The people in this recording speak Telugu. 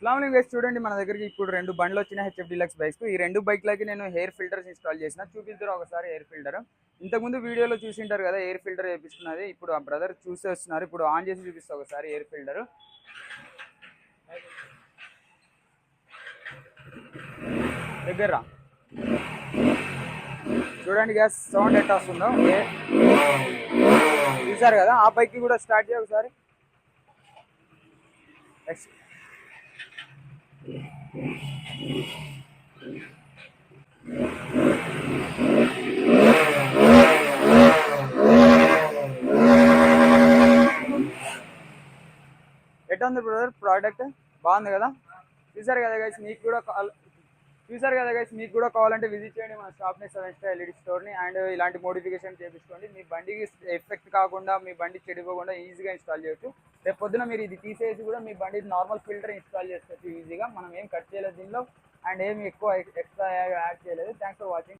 అస్సలాముఅలైకుం గైస్, చూడండి మన దగ్గరికి ఇప్పుడు రెండు బండ్లు వచ్చిన హెచ్ఎఫ్ డీలక్స్ బైక్స్. ఈ రెండు బైక్లకి నేను హెయిర్ ఫిల్టర్స్ ఇన్స్టాల్ చేసిన. చూపిద్దరు ఒకసారి హెయిర్ ఫిల్టర్. ఇంతకుముందు వీడియోలో చూసింటారు కదా ఎయిర్ ఫిల్టర్ వేయించుకున్నది. ఇప్పుడు ఆ బ్రదర్ చూసే వస్తున్నారు. ఇప్పుడు ఆన్ చేసి చూపిస్తా ఒకసారి ఎయిర్ ఫిల్టర్ దగ్గర. చూడండి గ్యాస్ సౌండ్ ఎట్లా వస్తుందో. చూసారు కదా, ఆ బైక్ కూడా స్టార్ట్ చేయ ఒకసారి. ఎట్లా ఉంది బ్రదర్ ప్రోడక్ట్? బాగుంది కదా. చూసారు కదా గైస్, మీకు కూడా కావాలంటే విజిట్ చేయండి మన షాప్ని, 7 స్టార్ ఎల్ఈడి స్టోర్ని. అండ్ ఇలాంటి మోడిఫికేషన్ చేయించుకోండి. మీ బండికి ఎఫెక్ట్ కాకుండా, మీ బండి చెడిపోకుండా ఈజీగా ఇన్స్టాల్ చేయొచ్చు. రేపు పొద్దున మీరు ఇది తీసేసి కూడా మీ బండి నార్మల్ ఫిల్టర్ ఇన్స్టాల్ చేసుకోవచ్చు ఈజీగా. మనం ఏం కట్ చేయలేదు దీనిలో, అండ్ ఏమి ఎక్కువ ఎక్స్ట్రా యాడ్ చేయలేదు. Thanks for watching.